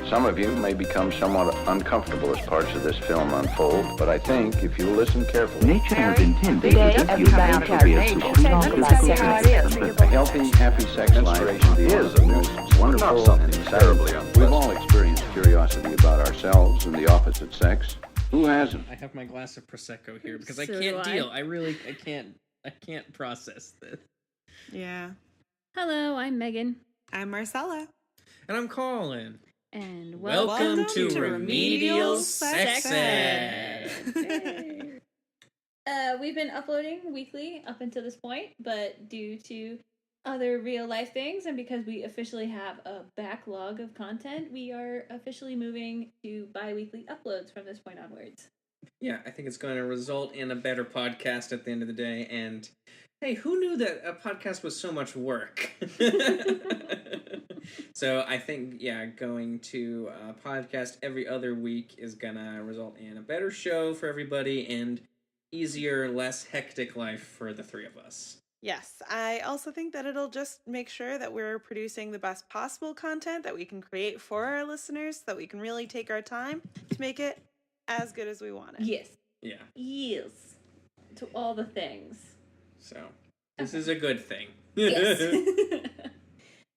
Some of you may become somewhat uncomfortable as parts of this film unfold, but I think if you listen carefully... Nature has intended Today, that everybody you be a A healthy, happy sex life is the most wonderful and exciting. We've all experienced curiosity about ourselves and the opposite sex. Who hasn't? I have my glass of Prosecco here because So I do can't I. deal. I can't process this. Yeah. Hello, I'm Megan. I'm Marcella. And I'm Colin. And Welcome to Remedial Sex Sex Ed. Ed. We've been uploading weekly up until this point, but due to other real life things and because we officially have a backlog of content, we are officially moving to bi-weekly uploads from this point onwards. Yeah, I think it's going to result in a better podcast at the end of the day. And hey, who knew that a podcast was so much work? So I think, going to a podcast every other week is going to result in a better show for everybody and easier, less hectic life for the three of us. Yes, I also think that it'll just make sure that we're producing the best possible content that we can create for our listeners so that we can really take our time to make it as good as we want it. Yes. Yeah. Yes. To all the things. So, this is a good thing. Yes.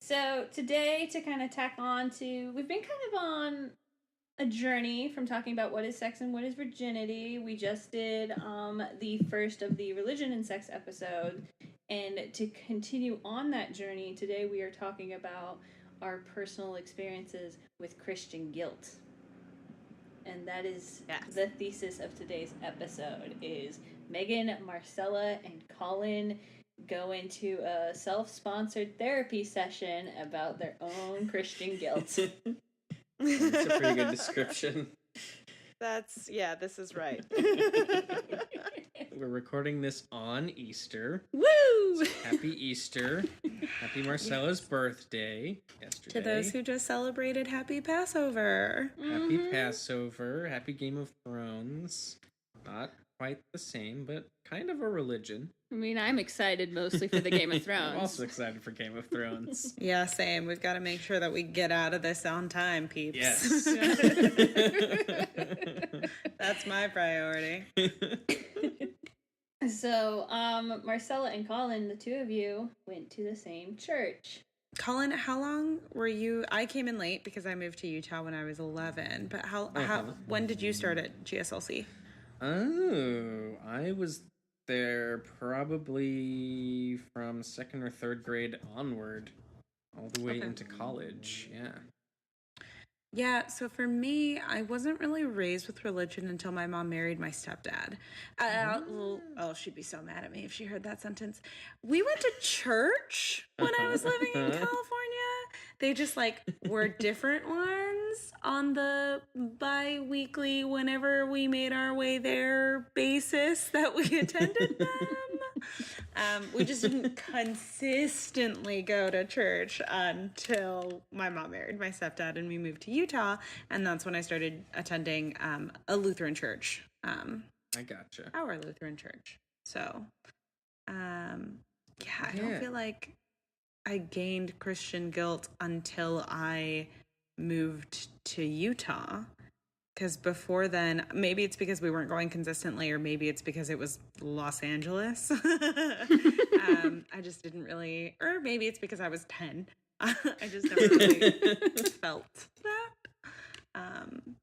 So today, to kind of tack on to, we've been kind of on a journey from talking about what is sex and what is virginity. We just did the first of the religion and sex episode, and to continue on that journey, today we are talking about our personal experiences with Christian guilt. And that is the thesis of today's episode, is Megan, Marcella, and Colin go into a self-sponsored therapy session about their own Christian guilt. That's a pretty good description. This is right. We're recording this on Easter. Woo! So happy Easter. Happy Marcella's birthday yesterday. To those who just celebrated Happy Passover. Happy Passover. Happy Game of Thrones. Not quite the same, but kind of a religion. I mean, I'm excited mostly for the Game of Thrones. I'm also excited for Game of Thrones. Yeah, same. We've got to make sure that we get out of this on time, peeps. Yes. That's my priority. So, Marcella and Colin, the two of you, went to the same church. Colin, how long were you? I came in late because I moved to Utah when I was 11. But when did you start at GSLC? Oh, I was there probably from second or third grade onward, all the way into college. Yeah. Yeah, so for me, I wasn't really raised with religion until my mom married my stepdad. She'd be so mad at me if she heard that sentence. We went to church when I was living in California. They just were different ones on the bi-weekly, whenever we made our way there basis that we attended them. We just didn't consistently go to church until my mom married my stepdad and we moved to Utah, and that's when I started attending a Lutheran church. I gotcha. Our Lutheran church. So, I don't feel like I gained Christian guilt until I moved to Utah. Because before then, maybe it's because we weren't going consistently, or maybe it's because it was Los Angeles. I just didn't really, or maybe it's because I was 10. I just never really felt that.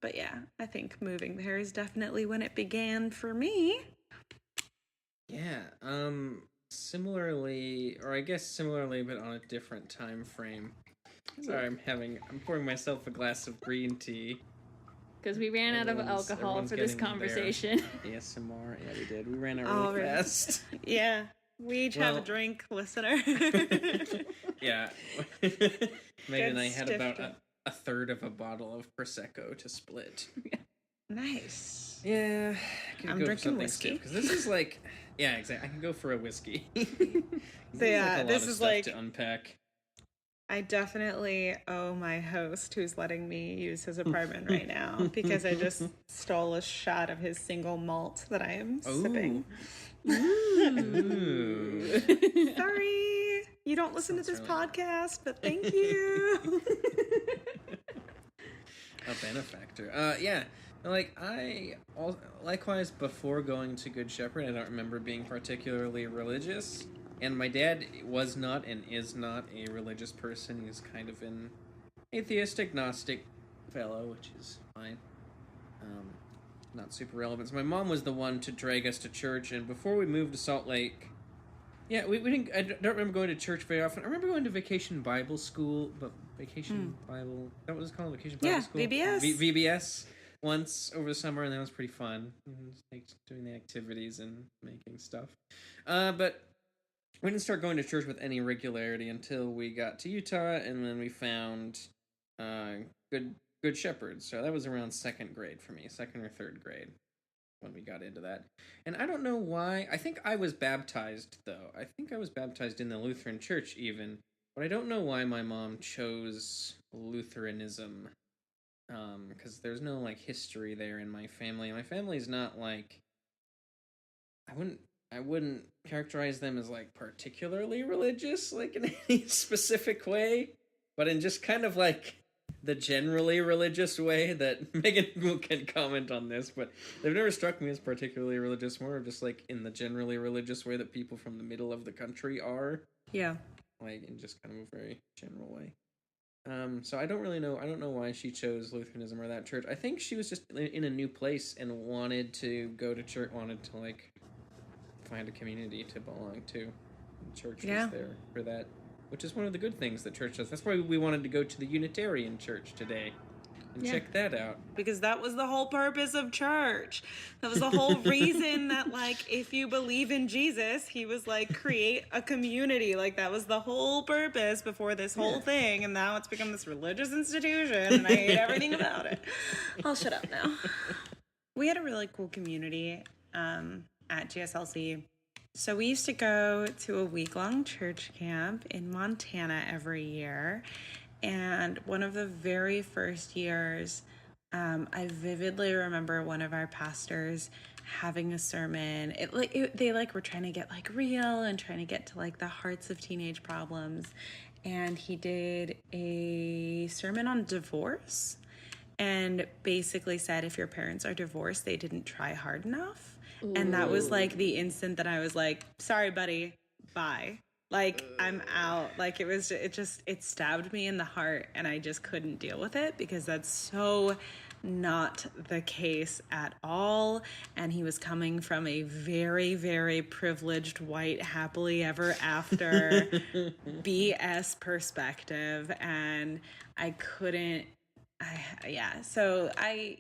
But yeah, I think moving there is definitely when it began for me. Yeah, similarly, but on a different time frame. Sorry, I'm pouring myself a glass of green tea. Because we ran out of alcohol for this conversation. ASMR, yeah, we did. We ran out really fast. Yeah, we each have a drink, listener. Yeah. Megan and I had about a third of a bottle of Prosecco to split. Nice. Yeah. I'm drinking whiskey. Because this is yeah, exactly. I can go for a whiskey. So yeah, this is to unpack. I definitely owe my host, who's letting me use his apartment right now, because I just stole a shot of his single malt that I am sipping. Ooh. Sorry, you don't listen to this podcast, but thank you. benefactor. Yeah. Like, likewise, before going to Good Shepherd, I don't remember being particularly religious. And my dad was not and is not a religious person. He's kind of an atheist, agnostic fellow, which is fine. Not super relevant. So my mom was the one to drag us to church, and before we moved to Salt Lake, yeah, we didn't. I don't remember going to church very often. I remember going to Vacation Bible School, but Vacation Bible, that was called Vacation Bible School. VBS. VBS once over the summer, and that was pretty fun. Like doing the activities and making stuff. But we didn't start going to church with any regularity until we got to Utah, and then we found Good Shepherd. So that was around second grade for me, second or third grade, when we got into that. And I don't know why. I think I was baptized, though. I think I was baptized in the Lutheran Church, even. But I don't know why my mom chose Lutheranism. Because there's no, like, history there in my family. My family's not, like... I wouldn't characterize them as, like, particularly religious, like, in any specific way. But in just kind of, like... the generally religious way that Megan can comment on this, but they've never struck me as particularly religious, more of just like in the generally religious way that people from the middle of the country are. Yeah. Like in just kind of a very general way. So I don't really know. I don't know why she chose Lutheranism or that church. I think she was just in a new place and wanted to go to church, wanted to like find a community to belong to. And church was there for that. Which is one of the good things that church does. That's why we wanted to go to the Unitarian Church today and check that out. Because that was the whole purpose of church. That was the whole reason that, like, if you believe in Jesus, he was like, create a community. Like, that was the whole purpose before this whole thing. And now it's become this religious institution, and I hate everything about it. I'll shut up now. We had a really cool community at GSLC. So we used to go to a week-long church camp in Montana every year. And one of the very first years, I vividly remember one of our pastors having a sermon. They were trying to get like real and trying to get to like the hearts of teenage problems. And he did a sermon on divorce and basically said if your parents are divorced, they didn't try hard enough. And that was, like, the instant that I was like, sorry, buddy, bye. Like, I'm out. Like, it stabbed me in the heart, and I just couldn't deal with it because that's so not the case at all. And he was coming from a very, very privileged, white, happily ever after BS perspective. And I couldn't, so I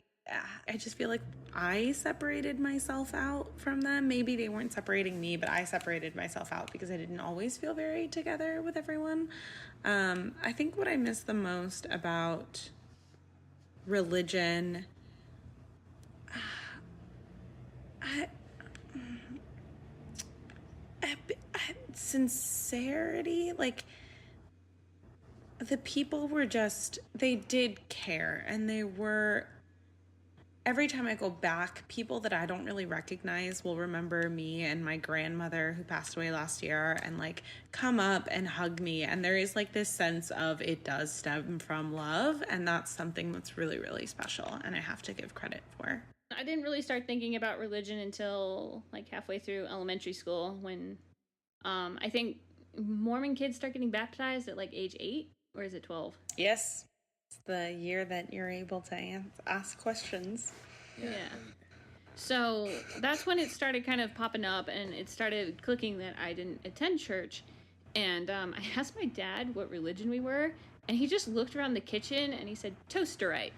just feel like I separated myself out from them. Maybe they weren't separating me, but I separated myself out because I didn't always feel very together with everyone. I think what I miss the most about religion, sincerity, like the people were just, they did care, and they were, every time I go back, people that I don't really recognize will remember me and my grandmother who passed away last year and like come up and hug me. And there is like this sense of it does stem from love. And that's something that's really, really special. And I have to give credit for. I didn't really start thinking about religion until like halfway through elementary school when I think Mormon kids start getting baptized at like age 8, or is it 12? Yes. The year that you're able to ask questions. Yeah. So that's when it started kind of popping up, and it started clicking that I didn't attend church. And I asked my dad what religion we were, and he just looked around the kitchen and he said, Toasterite.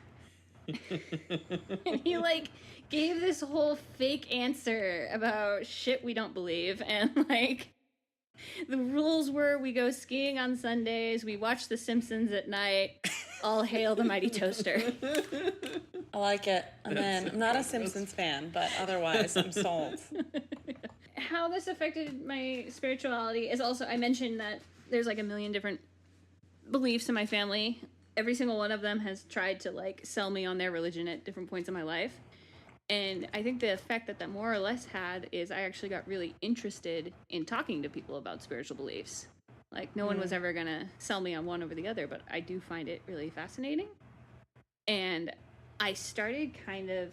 And he like gave this whole fake answer about shit we don't believe, and like the rules were we go skiing on Sundays, we watch The Simpsons at night, all hail the mighty toaster. I like it. And then I'm not a Simpsons fan, but otherwise I'm sold. How this affected my spirituality is also, I mentioned that there's like a million different beliefs in my family. Every single one of them has tried to like sell me on their religion at different points in my life. And I think the effect that more or less had is I actually got really interested in talking to people about spiritual beliefs. Like, no one was ever going to sell me on one over the other, but I do find it really fascinating. And I started kind of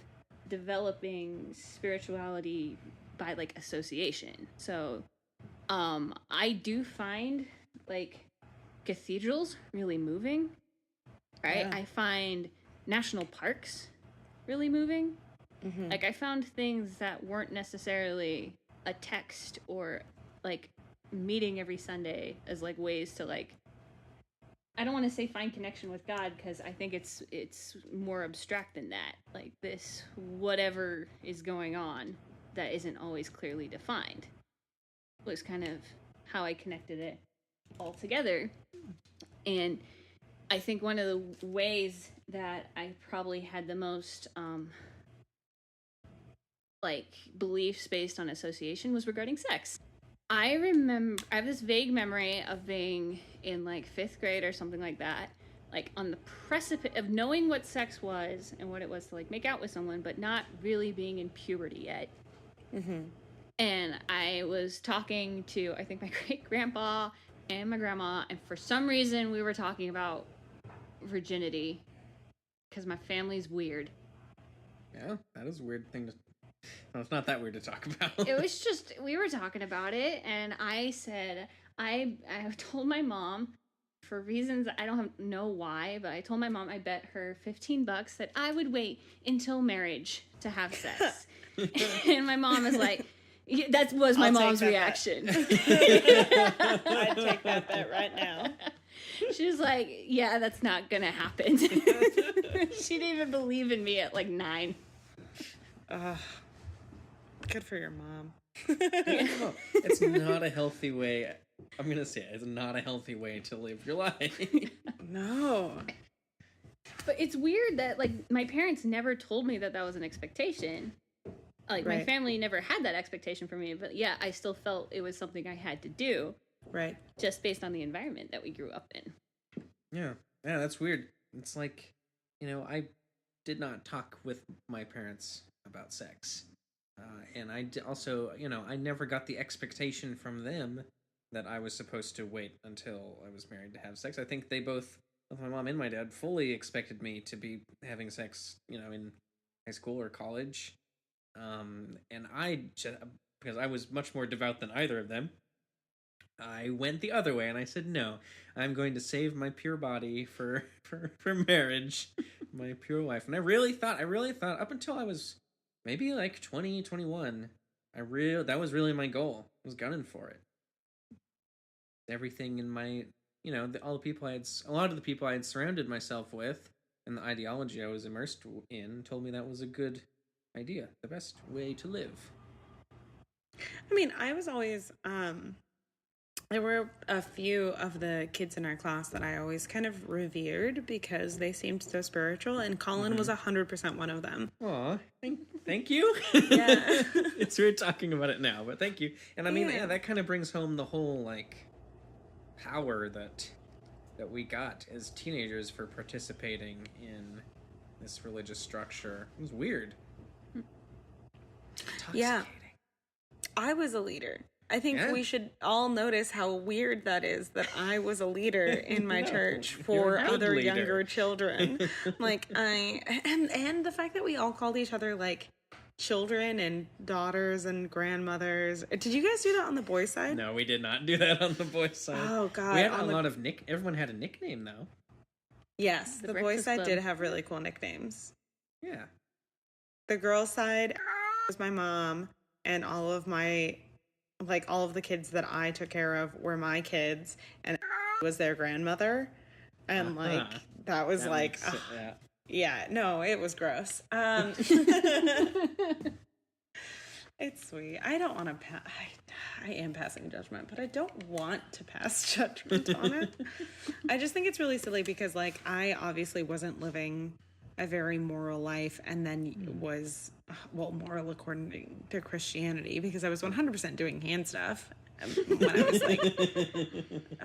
developing spirituality by like association. So I do find like cathedrals really moving, right? Yeah. I find national parks really moving. Mm-hmm. Like, I found things that weren't necessarily a text or like meeting every Sunday as like ways to like, I don't want to say find connection with God, because I think it's more abstract than that. Like, this whatever is going on that isn't always clearly defined was kind of how I connected it all together. And I think one of the ways that I probably had the most like beliefs based on association was regarding sex. I have this vague memory of being in like 5th grade or something like that, like on the precipice of knowing what sex was and what it was to like make out with someone, but not really being in puberty yet. Mm-hmm. And I was talking to, I think, my great grandpa and my grandma, and for some reason we were talking about virginity because my family's weird. Yeah, that is a weird thing to. No, it's not that weird to talk about. It was just, we were talking about it, and I said, I told my mom, for reasons I don't know why, but I told my mom I bet her $15 that I would wait until marriage to have sex. And my mom was like, yeah, that was my mom's reaction. I'd take that bet right now. She was like, yeah, that's not gonna happen. She didn't even believe in me at like 9. Good for your mom. No, it's not a healthy way. I'm gonna say it's not a healthy way to live your life. No. But it's weird that like my parents never told me that was an expectation. Like, my Right. family never had that expectation for me, but yeah, I still felt it was something I had to do, Right. just based on the environment that we grew up in. Yeah, that's weird. It's like, I did not talk with my parents about sex. And I also, I never got the expectation from them that I was supposed to wait until I was married to have sex. I think they both, both my mom and my dad, fully expected me to be having sex, in high school or college. And I just, because I was much more devout than either of them, I went the other way, and I said, no, I'm going to save my pure body for marriage, my pure wife. And I really thought, up until I was maybe like 20, 21, that was really my goal. I was gunning for it. Everything in my, a lot of the people I had surrounded myself with, and the ideology I was immersed in, told me that was a good idea, the best way to live. I mean, I was always, there were a few of the kids in our class that I always kind of revered because they seemed so spiritual, and Colin was 100% one of them. Aw, thank you. Yeah. It's weird talking about it now, but thank you. And I mean, Yeah. that kind of brings home the whole, like, power that we got as teenagers for participating in this religious structure. It was weird. Yeah. I was a leader. I think we should all notice how weird that is, that I was a leader in my church for a good other leader. younger children. Like, and the fact that we all called each other, like, children and daughters and grandmothers. Did you guys do that on the boys' side? No, we did not do that on the boys' side. Oh, God. We had a lot of everyone had a nickname, though. Yes, the boys' Breakfast side Club. did have really cool nicknames. Yeah. The girls' side was my mom, and all of the kids that I took care of were my kids, and was their grandmother. And like, that was like, makes it- yeah. yeah, no, it was gross. It's sweet. I don't want to I am passing judgment, but I don't want to pass judgment on it. I just think it's really silly because, like, I obviously wasn't living a very moral life, and then was, moral according to Christianity, because I was 100% doing hand stuff when I was like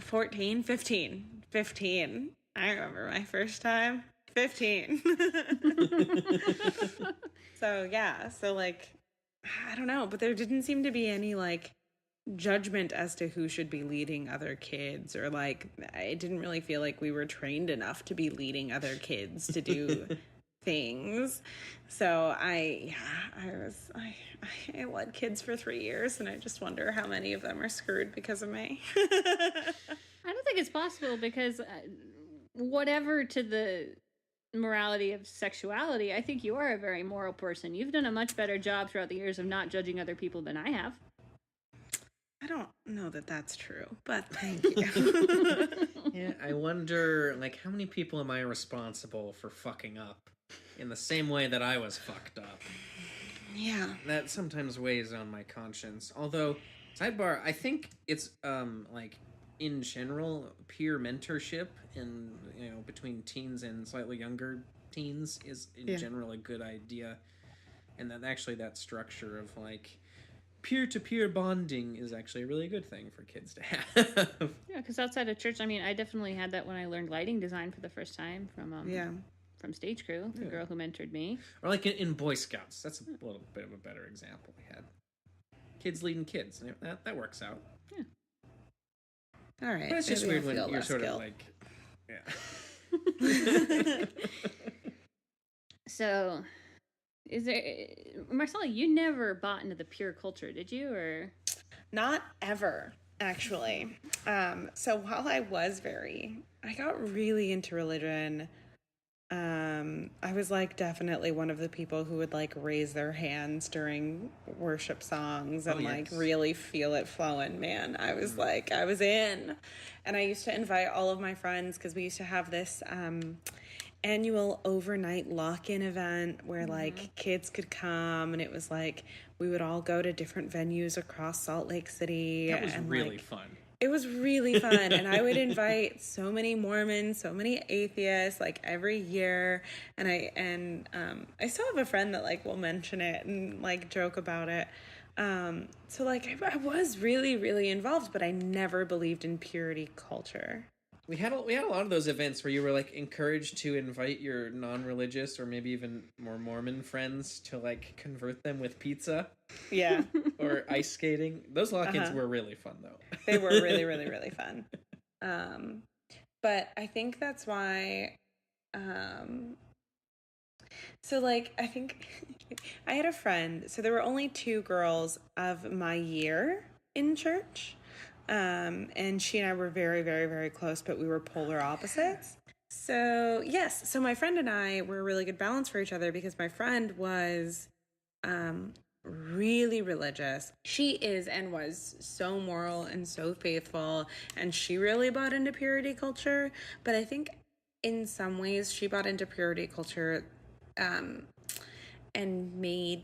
15. I remember my first time. 15. So yeah, so like, I don't know, but there didn't seem to be any like judgment as to who should be leading other kids, or like, I didn't really feel like we were trained enough to be leading other kids to do things. So I led kids for 3 years, and I just wonder how many of them are screwed because of me. I don't think it's possible because whatever to the morality of sexuality, I think you are a very moral person. You've done a much better job throughout the years of not judging other people than I have. I don't know that that's true, but thank you. Yeah, I wonder, like, how many people am I responsible for fucking up in the same way that I was fucked up? Yeah. That sometimes weighs on my conscience. Although, sidebar, I think it's, like, in general, peer mentorship and, you know, between teens and slightly younger teens is, in general, a good idea. And that actually that structure of, like, peer-to-peer bonding is actually a really good thing for kids to have. Yeah, because outside of church, I mean, I definitely had that when I learned lighting design for the first time from Stage Crew, the girl who mentored me. Or like in Boy Scouts, that's a little bit of a better example. We had kids leading kids, and that works out. Yeah. All right. But it's just weird when you're sort of like, So, is there, Marcella, you never bought into the pure culture, did you? Or not ever, actually. So while I got really into religion. I was like definitely one of the people who would like raise their hands during worship songs and like really feel it flowing, man. I was like, I was in. And I used to invite all of my friends because we used to have this annual overnight lock-in event where like kids could come, and it was like we would all go to different venues across Salt Lake City. That was really like, fun. It was really fun, and I would invite so many Mormons, so many atheists, like every year. And I still have a friend that like will mention it and like joke about it. So like I was really, really involved, but I never believed in purity culture. We had a lot of those events where you were like encouraged to invite your non-religious or maybe even more Mormon friends to like convert them with pizza. Yeah. Or ice skating. Those lock-ins were really fun though. They were really, really, really fun. But I think that's why so like I think I had a friend, so there were only 2 girls of my year in church. And she and I were very, very, very close, but we were polar opposites. So yes, so my friend and I were a really good balance for each other because my friend was really religious. She is and was so moral and so faithful, and she really bought into purity culture. But I think in some ways she bought into purity culture and made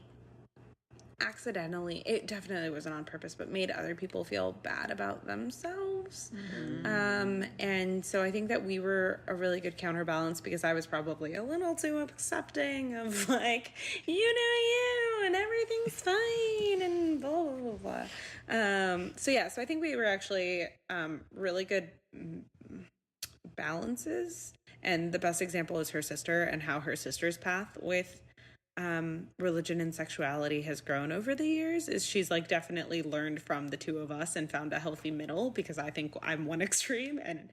accidentally, it definitely wasn't on purpose, but made other people feel bad about themselves. And so I think that we were a really good counterbalance because I was probably a little too accepting of like, you and everything's fine and blah, blah, blah, blah. So I think we were actually really good balances. And the best example is her sister and how her sister's path with religion and sexuality has grown over the years. Is she's like definitely learned from the 2 of us and found a healthy middle, because I think I'm one extreme and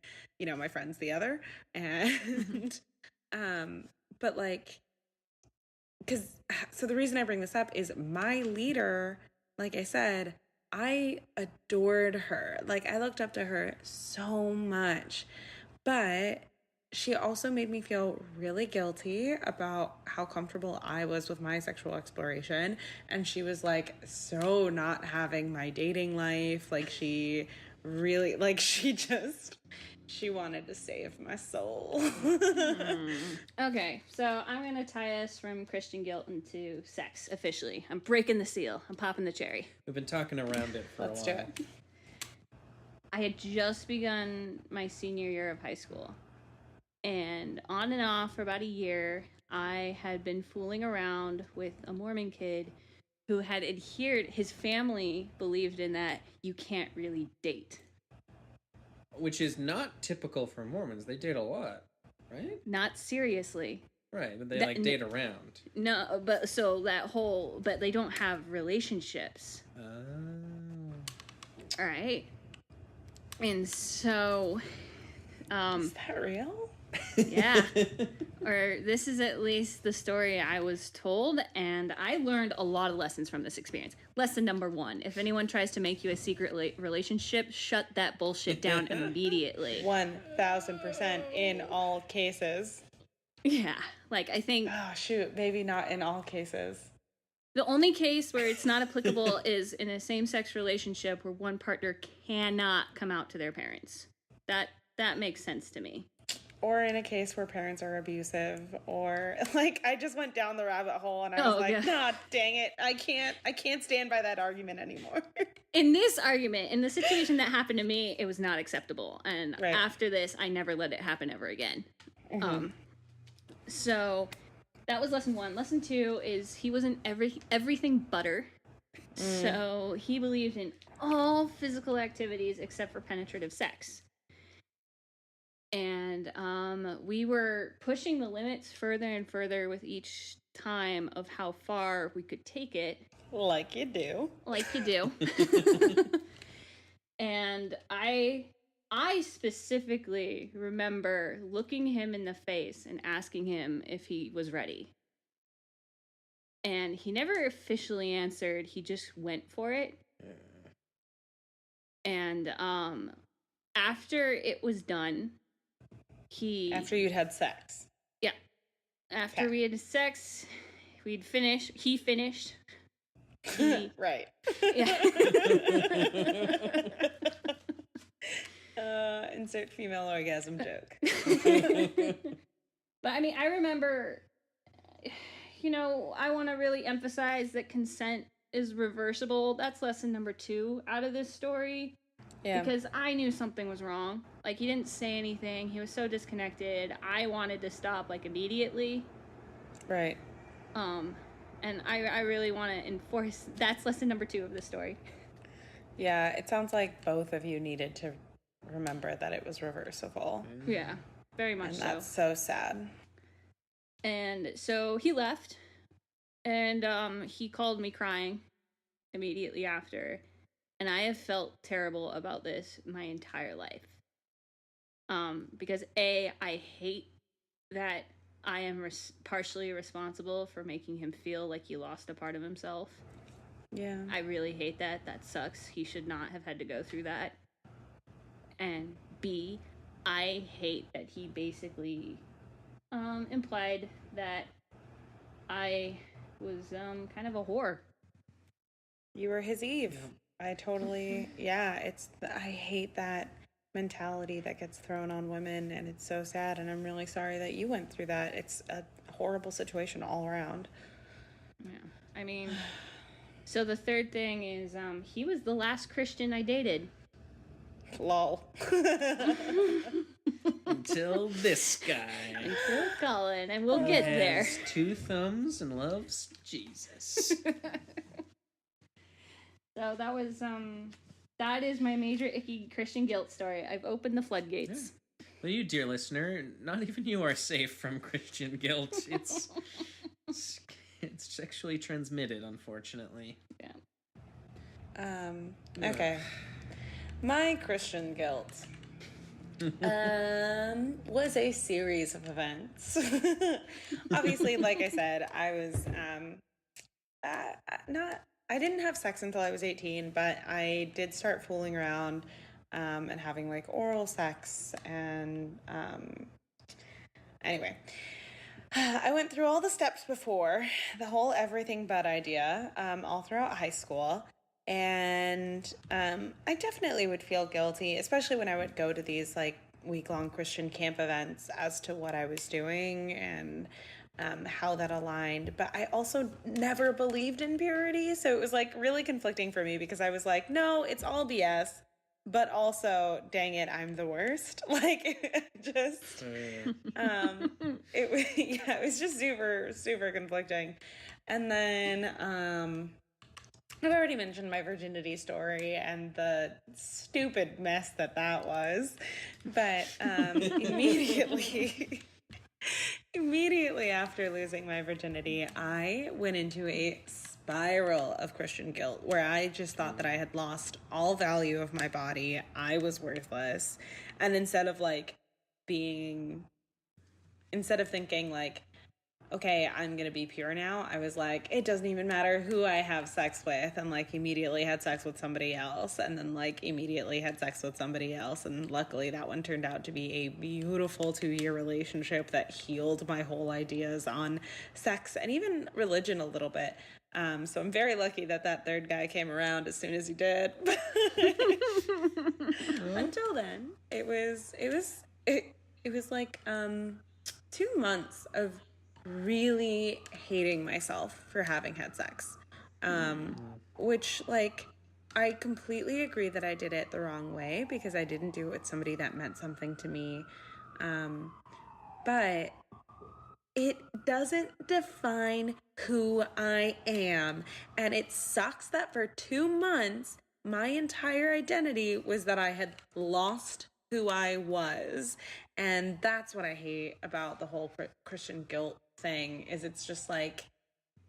my friend's the other. And but like, so the reason I bring this up is my leader, like I said, I adored her. Like I looked up to her so much, but she also made me feel really guilty about how comfortable I was with my sexual exploration. And she was like so not having my dating life. Like she really, like she wanted to save my soul. Okay, so I'm going to tie us from Christian guilt into sex officially. I'm breaking the seal. I'm popping the cherry. We've been talking around it for a while. Let's do it. I had just begun my senior year of high school. And on and off for about a year, I had been fooling around with a Mormon kid who had adhered. His family believed in that you can't really date. Which is not typical for Mormons. They date a lot, right? Not seriously. Right, but they date around. No, but but they don't have relationships. Oh. All right. And so... is that real? Yeah. Or this is at least the story I was told, and I learned a lot of lessons from this experience. Lesson number 1: if anyone tries to make you a secret relationship, shut that bullshit down immediately. 1000% in all cases. Yeah, like I think Oh shoot, maybe not in all cases. the only case where it's not applicable is in a same-sex relationship where one partner cannot come out to their parents. That makes sense to me. Or in a case where parents are abusive, or like I just went down the rabbit hole and I was like, nah, dang it, I can't stand by that argument anymore. In this argument, in the situation that happened to me, it was not acceptable, and after this, I never let it happen ever again. Mm-hmm. So that was lesson 1. Lesson 2 is he wasn't everything butter. So he believed in all physical activities except for penetrative sex. And we were pushing the limits further and further with each time of how far we could take it. Like you do. And I specifically remember looking him in the face and asking him if he was ready. And he never officially answered. He just went for it. And after it was done, after you'd had sex. Yeah. After we had sex, we'd finish. He finished. Right. Yeah. Insert female orgasm joke. But I mean, I remember, I want to really emphasize that consent is reversible. That's lesson number 2 out of this story. Yeah. Because I knew something was wrong. Like, he didn't say anything. He was so disconnected. I wanted to stop, like, immediately. Right. And I really want to enforce. That's lesson number 2 of the story. Yeah, it sounds like both of you needed to remember that it was reversible. Yeah, very much so. And that's so sad. And so he left, and he called me crying immediately after. And I have felt terrible about this my entire life. Because I hate that I am partially responsible for making him feel like he lost a part of himself. Yeah. I really hate that. That sucks. He should not have had to go through that. And B, I hate that he basically implied that I was kind of a whore. You were his Eve. I totally, I hate that mentality that gets thrown on women, and it's so sad, and I'm really sorry that you went through that. It's a horrible situation all around. Yeah, I mean, so the third thing is he was the last Christian I dated. Lol. Until this guy. Until Colin, and we'll get there. 2 thumbs and loves Jesus. So that was that is my major icky Christian guilt story. I've opened the floodgates. Yeah. Well, you dear listener, not even you are safe from Christian guilt. It's sexually transmitted, unfortunately. Yeah. Okay. My Christian guilt was a series of events. Obviously, like I said, I was I didn't have sex until I was 18, but I did start fooling around and having like oral sex, and anyway, I went through all the steps before, the whole everything but idea, all throughout high school. And I definitely would feel guilty, especially when I would go to these like week-long Christian camp events, as to what I was doing and how that aligned. But I also never believed in purity, so it was like really conflicting for me, because I was like, no, it's all BS, but also, dang it, I'm the worst. Like, just it was just super, super conflicting. And then I've already mentioned my virginity story and the stupid mess that was. But immediately after losing my virginity, I went into a spiral of Christian guilt, where I just thought that I had lost all value of my body. I was worthless. And instead of like being instead of thinking like, okay, I'm going to be pure now, I was like, it doesn't even matter who I have sex with, and like immediately had sex with somebody else, and then like immediately had sex with somebody else, and luckily that one turned out to be a beautiful 2-year relationship that healed my whole ideas on sex and even religion a little bit. So I'm very lucky that that third guy came around as soon as he did. Until then, it was like 2 months of really hating myself for having had sex, which like I completely agree that I did it the wrong way because I didn't do it with somebody that meant something to me, but it doesn't define who I am, and it sucks that for 2 months my entire identity was that I had lost who I was. And that's what I hate about the whole Christian guilt thing, is it's just like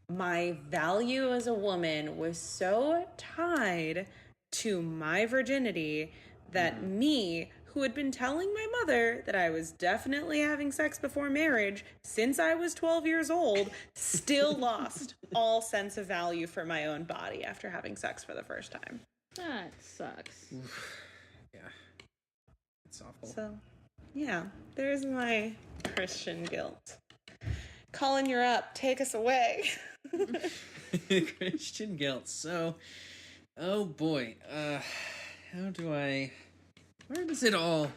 my value as a woman was so tied to my virginity that me, who had been telling my mother that I was definitely having sex before marriage since I was 12 years old, still lost all sense of value for my own body after having sex for the first time. That sucks. Yeah. It's awful. So, yeah, there's my Christian guilt. Colin, you're up. Take us away. Christian guilt. So, oh boy, where does it all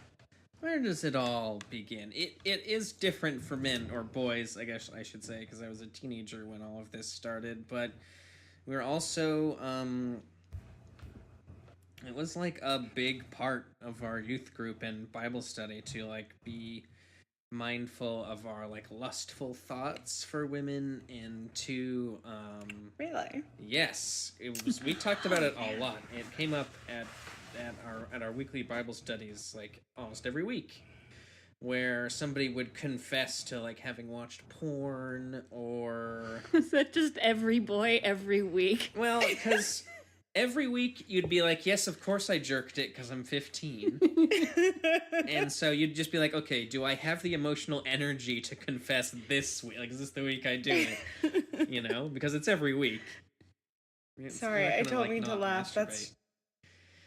begin? It is different for men or boys, I guess I should say, because I was a teenager when all of this started, but we're also, it was like a big part of our youth group and Bible study to like be mindful of our like lustful thoughts for women, and to Really? yes, we talked about it a lot. It came up at our weekly Bible studies like almost every week, where somebody would confess to like having watched porn or Is that just every boy every week? well, because every week you'd be like, yes, of course I jerked it because I'm 15. And so you'd just be like, okay, do I have the emotional energy to confess this week? Like, is this the week I do it? You know, because it's every week. Sorry, I don't mean to laugh. That's...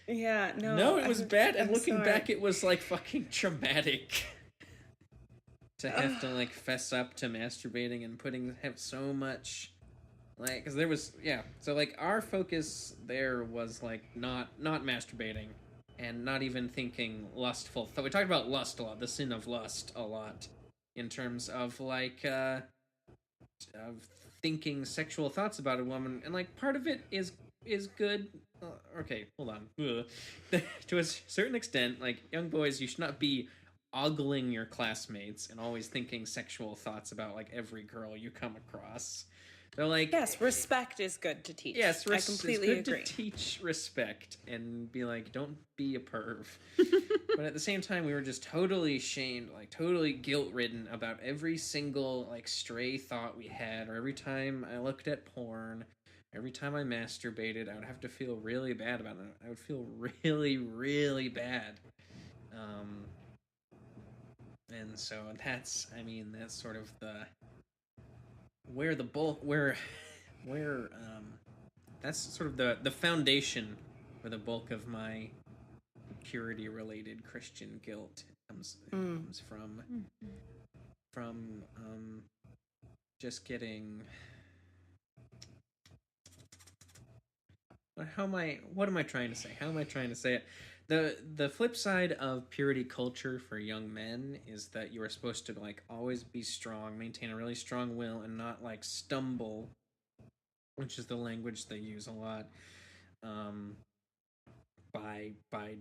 Yeah, no. No, it was bad, and I'm looking sorry. back, it was like fucking traumatic. To have to like fess up to masturbating and have so much... Like, because there was, yeah, so, like, our focus there was, like, not masturbating, and not even thinking lustful. We talked about lust a lot, the sin of lust a lot, in terms of, like, of thinking sexual thoughts about a woman, and, like, part of it is good. Okay, hold on. To a certain extent, like, young boys, you should not be ogling your classmates and always thinking sexual thoughts about, like, every girl you come across. They're like, yes, respect is good to teach. Yes, I completely it's good agree. to teach respect and be like, don't be a perv. But at the same time, we were just totally shamed, like totally guilt-ridden about every single like stray thought we had, or every time I looked at porn, every time I masturbated, I would have to feel really bad about it. I would feel really, really bad. And so that's sort of that's sort of the foundation where the bulk of my purity related Christian guilt comes from just getting what am I trying to say? How am I trying to say it? The flip side of purity culture for young men is that you are supposed to like always be strong, maintain a really strong will, and not like stumble, which is the language they use a lot, by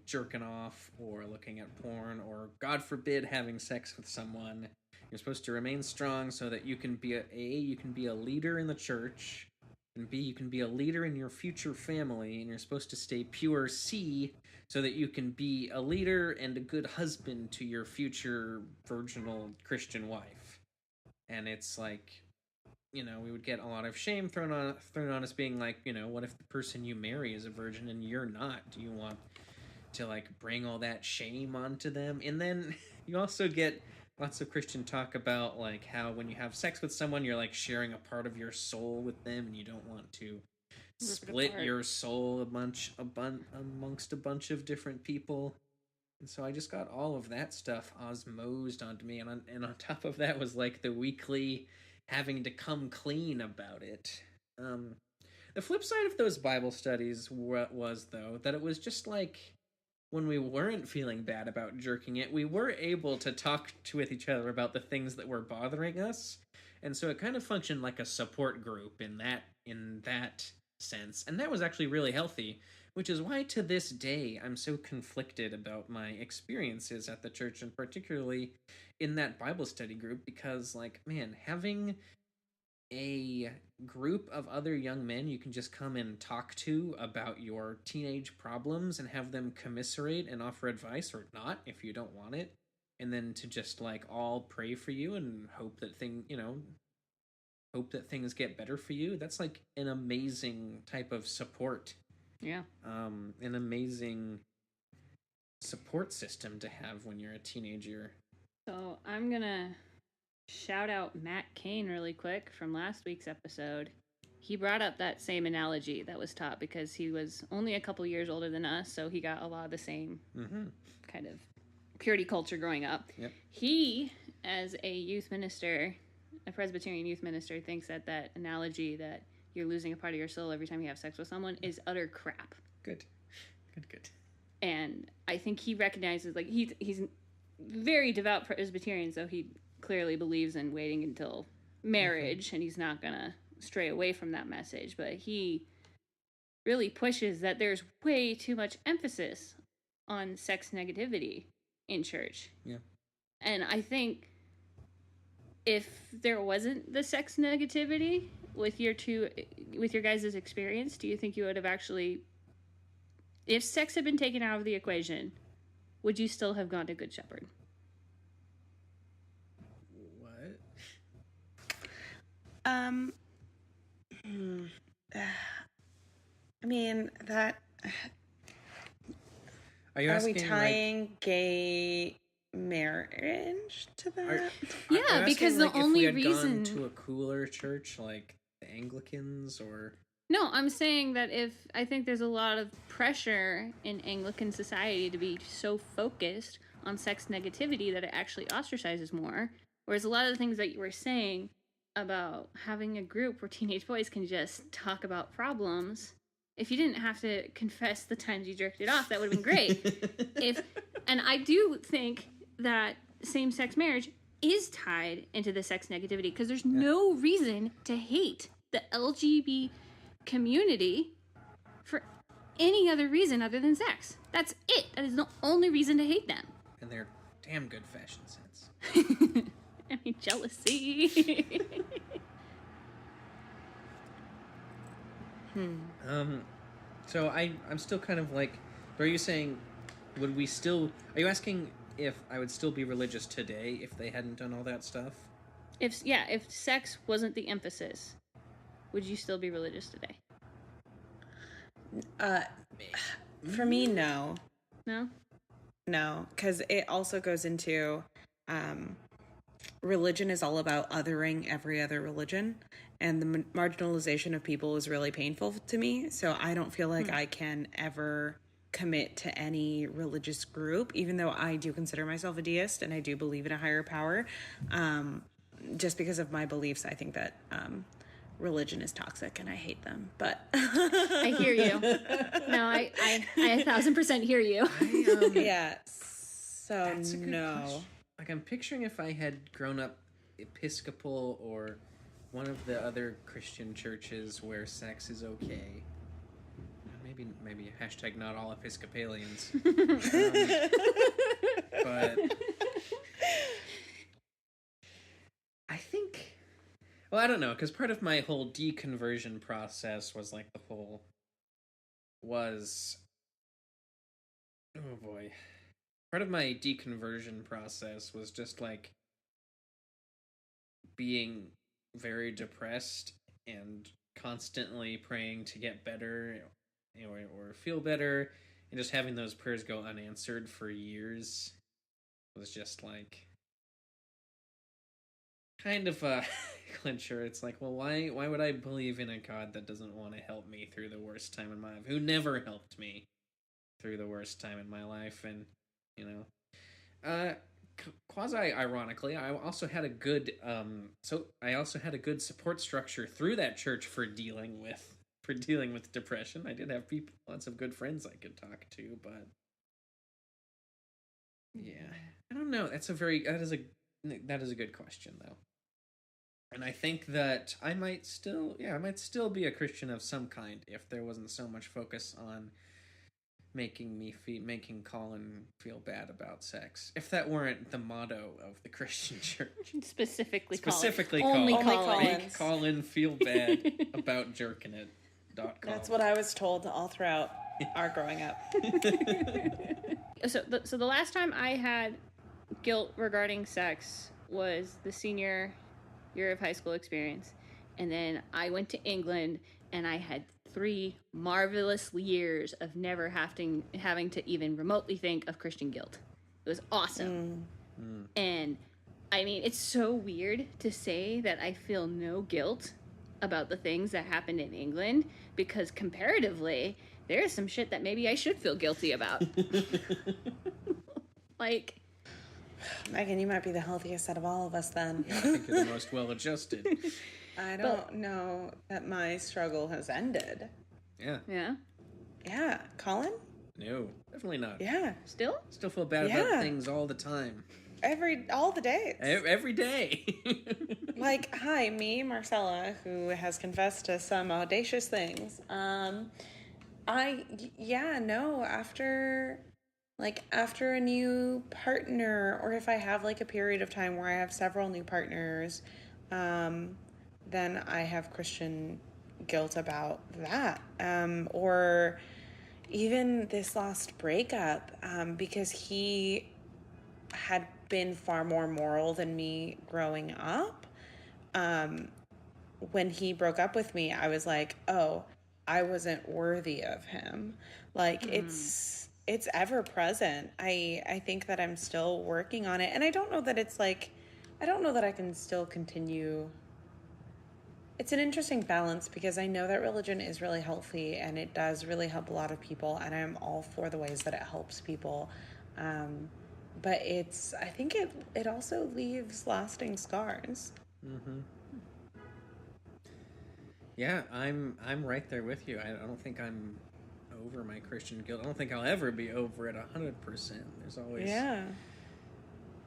jerking off or looking at porn or, God forbid, having sex with someone. You're supposed to remain strong so that you can be you can be a leader in the church, and B, you can be a leader in your future family, and you're supposed to stay pure, C, so that you can be a leader and a good husband to your future virginal Christian wife. And it's like, you know, we would get a lot of shame thrown on us, being like, you know, what if the person you marry is a virgin and you're not? Do you want to like bring all that shame onto them? And then you also get lots of Christian talk about like how when you have sex with someone, you're like sharing a part of your soul with them, and you don't want to split apart. your soul amongst a bunch of different people. And so I just got all of that stuff osmosed onto me, and on top of that was like the weekly having to come clean about it. The flip side of those Bible studies was though that it was just like when we weren't feeling bad about jerking it, we were able to talk with each other about the things that were bothering us, and so it kind of functioned like a support group in that sense, and that was actually really healthy. Which is why to this day I'm so conflicted about my experiences at the church, and particularly in that Bible study group, because like man, having a group of other young men you can just come and talk to about your teenage problems and have them commiserate and offer advice or not if you don't want it, and then to just like all pray for you and hope that things get better for you. That's like an amazing type of support. Yeah. An amazing support system to have when you're a teenager. So I'm gonna shout out Matt Kane really quick from last week's episode. He brought up that same analogy that was taught because he was only a couple years older than us, so he got a lot of the same kind of purity culture growing up. Yep. He, as a youth minister, a Presbyterian youth minister, thinks that analogy that you're losing a part of your soul every time you have sex with someone is utter crap. Good. And I think he recognizes, like, he's very devout Presbyterian, so he clearly believes in waiting until marriage, and he's not gonna stray away from that message, but he really pushes that there's way too much emphasis on sex negativity in church. Yeah. And I think if there wasn't the sex negativity with your guys' experience, do you think you would have actually, if sex had been taken out of the equation, would you still have gone to Good Shepherd? What? I mean, that. Are you Are asking we tying gay marriage to that? Yeah, are you because asking, the like, only if we had reason- gone to a cooler church like the Anglicans or No, I'm saying that I think there's a lot of pressure in Anglican society to be so focused on sex negativity that it actually ostracizes more. Whereas a lot of the things that you were saying about having a group where teenage boys can just talk about problems, if you didn't have to confess the times you jerked it off, that would have been great. And I do think that same-sex marriage is tied into the sex negativity because there's no reason to hate the LGBT community for any other reason other than sex. That's it. That is the only reason to hate them. and their damn good fashion sense. I mean, jealousy. So I'm still kind of like, are you saying, are you asking if I would still be religious today if they hadn't done all that stuff? If sex wasn't the emphasis, would you still be religious today? For me, no. No? No, because it also goes into religion is all about othering every other religion, and the marginalization of people is really painful to me. So I don't feel like I can ever commit to any religious group, even though I do consider myself a deist and I do believe in a higher power. Just because of my beliefs, I think that religion is toxic and I hate them. But I hear you. No, I 1,000% hear you. yeah. So That's a good no. question. Like, I'm picturing if I had grown up Episcopal or one of the other Christian churches where sex is okay. Maybe hashtag not all Episcopalians. But I think, well, I don't know, because part of my whole deconversion process was like oh boy. Part of my deconversion process was just like being very depressed and constantly praying to get better or feel better, and just having those prayers go unanswered for years was just like kind of a clincher. It's like, well, why would I believe in a God that doesn't want to help me through the worst time in my life, who never helped me through the worst time in my life? And, quasi-ironically, I also had a good support structure through that church for dealing with depression. I did have lots of good friends I could talk to, but yeah, I don't know. That is a good question, though. And I think that I might still be a Christian of some kind if there wasn't so much focus on making Colin feel bad about sex. If that weren't the motto of the Christian church. Specifically Only Colin. Colin. Make Colin feel bad about jerking it. That's what I was told all throughout our growing up. So the last time I had guilt regarding sex was the senior year of high school experience. And then I went to England and I had 3 marvelous years of never having to even remotely think of Christian guilt. It was awesome. And I mean, it's so weird to say that I feel no guilt about the things that happened in England, because comparatively, there is some shit that maybe I should feel guilty about. Like, Megan, you might be the healthiest out of all of us then. I think you're the most well-adjusted. I don't know that my struggle has ended. Yeah. Yeah. Colin? No, definitely not. Yeah. Still Still feel bad about things all the time. All the days. Every day. Like, hi, me, Marcella, who has confessed to some audacious things. After a new partner, or if I have like a period of time where I have several new partners, then I have Christian guilt about that. Or even this last breakup, because he had been far more moral than me growing up. When he broke up with me, I was like, oh, I wasn't worthy of him. Like, it's ever present. I think that I'm still working on it. And I don't know that I can still continue. It's an interesting balance, because I know that religion is really healthy and it does really help a lot of people. And I'm all for the ways that it helps people. But I think it also leaves lasting scars. Mm-hmm. Yeah, I'm right there with you. I don't think I'm over my Christian guilt. I don't think I'll ever be over it 100%. There's always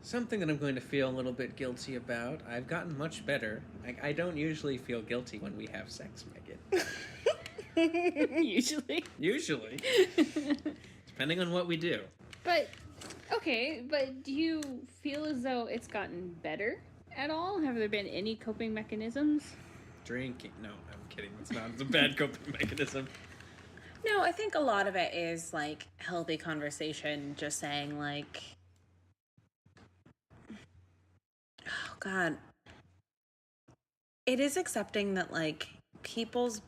something that I'm going to feel a little bit guilty about. I've gotten much better. I don't usually feel guilty when we have sex, Megan. Usually. Depending on what we do. But do you feel as though it's gotten better at all? Have there been any coping mechanisms? Drinking. No, I'm kidding. It's a bad coping mechanism. No, I think a lot of it is like healthy conversation, just saying like, oh God, it is accepting that like people's,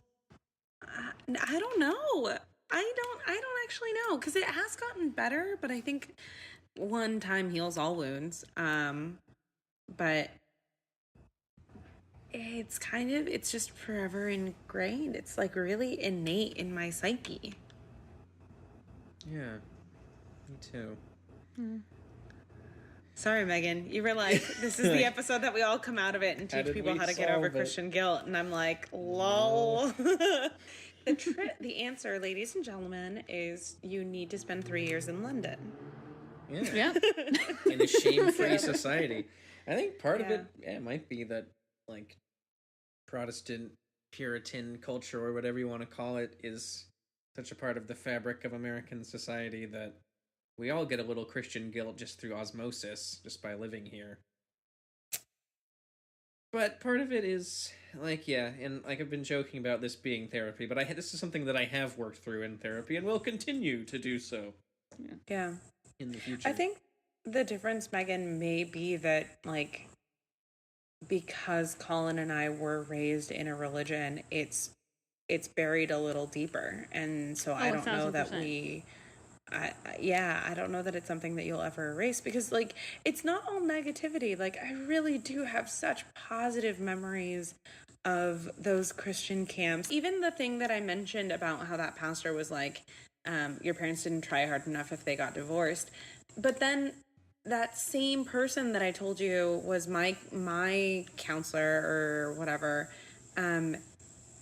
I don't know. I don't actually know, because it has gotten better, but I think one time heals all wounds. But it's just forever ingrained. It's like really innate in my psyche. Yeah, me too. Sorry, Megan. You were like, this is the episode that we all come out of it and teach people how to get over Christian guilt. And I'm like, lol. The answer, ladies and gentlemen, is you need to spend 3 years in London. Yeah. In a shame-free society. I think part of it might be that, like, Protestant Puritan culture, or whatever you want to call it, is such a part of the fabric of American society that we all get a little Christian guilt just through osmosis, just by living here. But part of it is, like, and like I've been joking about this being therapy, but this is something that I have worked through in therapy and will continue to do so. Yeah. In the future. I think the difference, Megan, may be that, like, because Colin and I were raised in a religion, it's buried a little deeper. And so I don't know that we I don't know that it's something that you'll ever erase, because like it's not all negativity. Like I really do have such positive memories of those Christian camps. Even the thing that I mentioned about how that pastor was like, your parents didn't try hard enough if they got divorced. But then that same person that I told you was my counselor or whatever,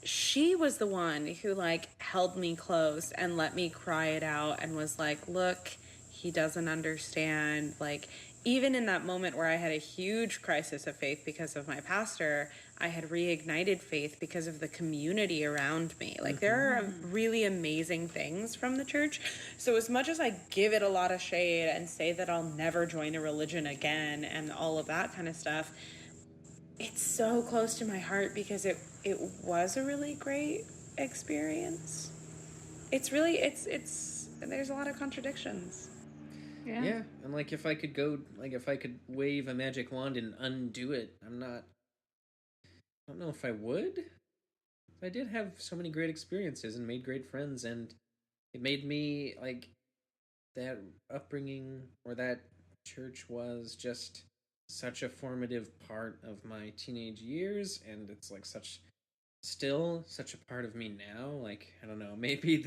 she was the one who like held me close and let me cry it out and was like, look, he doesn't understand. Like, even in that moment where I had a huge crisis of faith because of my pastor, I had reignited faith because of the community around me. Like, there are really amazing things from the church. So as much as I give it a lot of shade and say that I'll never join a religion again and all of that kind of stuff, it's so close to my heart because it was a really great experience. It's there's a lot of contradictions. Yeah, and like if I could wave a magic wand and undo it, I don't know if I would. I did have so many great experiences and made great friends, and it made me like that upbringing or that church was just such a formative part of my teenage years, and it's like still such a part of me now. Like, I don't know, maybe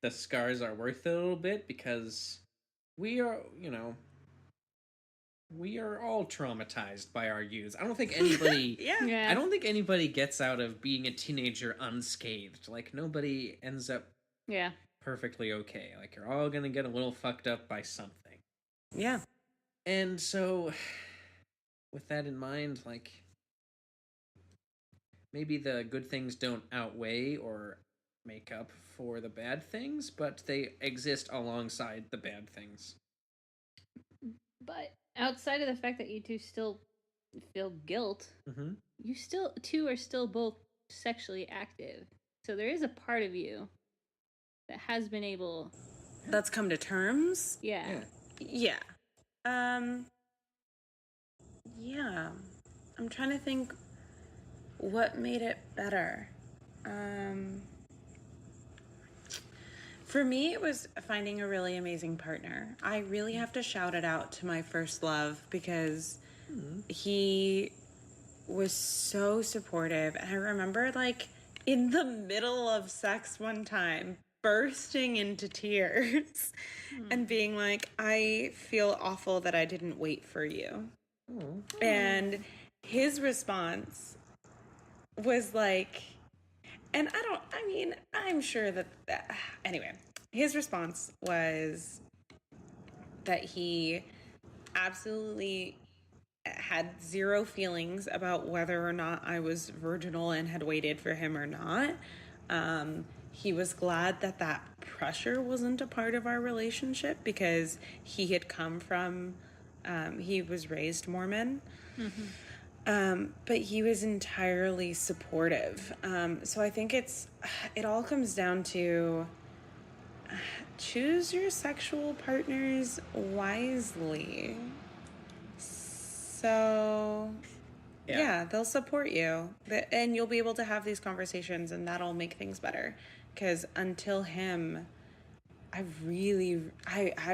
the scars are worth it a little bit because we are, we are all traumatized by our youth. I don't think anybody Yeah. I don't think anybody gets out of being a teenager unscathed. Like, nobody ends up Yeah. perfectly okay. Like, you're all gonna get a little fucked up by something. Yeah. And so, with that in mind, like, maybe the good things don't outweigh or make up for the bad things, but they exist alongside the bad things. But outside of the fact that you two still feel guilt, Mm-hmm. you two are still both sexually active. So there is a part of you that has been able. That's come to terms. Yeah. Yeah. Yeah. I'm trying to think what made it better. For me, it was finding a really amazing partner. I really have to shout it out to my first love because he was so supportive. And I remember, like, in the middle of sex one time, bursting into tears and being like, I feel awful that I didn't wait for you. And his response was like, and I'm sure that anyway, his response was that he absolutely had zero feelings about whether or not I was virginal and had waited for him or not. He was glad that pressure wasn't a part of our relationship because he had come from, he was raised Mormon. But he was entirely supportive. So I think it all comes down to choose your sexual partners wisely. So yeah, they'll support you, and you'll be able to have these conversations, and that'll make things better. Because until him, I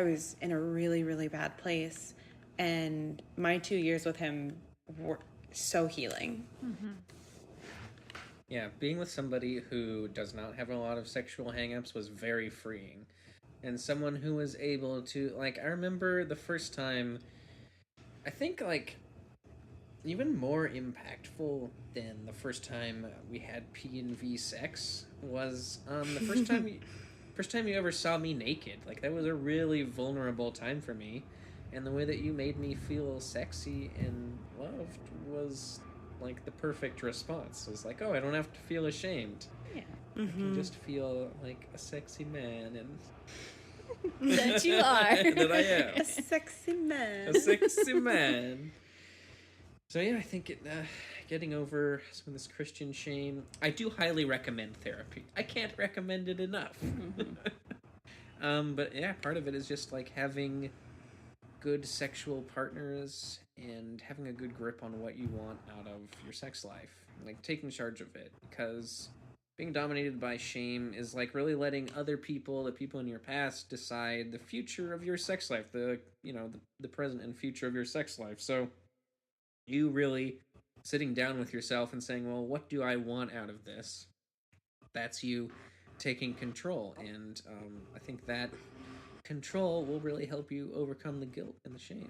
was in a really, really bad place, and my 2 years with him were so healing. Yeah, being with somebody who does not have a lot of sexual hang-ups was very freeing. And someone who was able to, like, I remember the first time, I think, like, even more impactful than the first time we had P&V sex was the first time you ever saw me naked. Like, that was a really vulnerable time for me. And the way that you made me feel sexy and loved was, like, the perfect response. It was like, oh, I don't have to feel ashamed. Yeah. I can just feel like a sexy man, and That you are. that I am. A sexy man. A sexy man. So yeah, I think getting over some of this Christian shame, I do highly recommend therapy. I can't recommend it enough. But yeah, part of it is just like having good sexual partners and having a good grip on what you want out of your sex life, like taking charge of it, because being dominated by shame is like really letting other people, the people in your past, decide the future of your sex life, the present and future of your sex life. So you really sitting down with yourself and saying, well, what do I want out of this? That's you taking control, and I think that control will really help you overcome the guilt and the shame.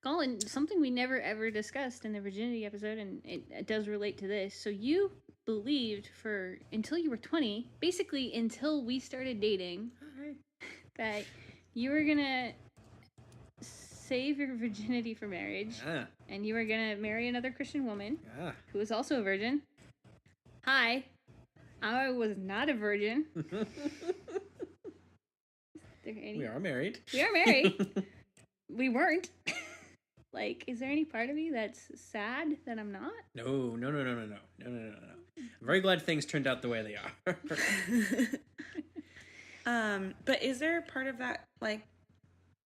Colin, something we never ever discussed in the virginity episode, and it does relate to this. So you believed for until you were 20, basically until we started dating, that you were gonna save your virginity for marriage, and you were gonna marry another Christian woman who was also a virgin. Hi, I was not a virgin. We are married. We are married. We weren't. Like, is there any part of me that's sad that I'm not? No. I'm very glad things turned out the way they are. But is there a part of that, like,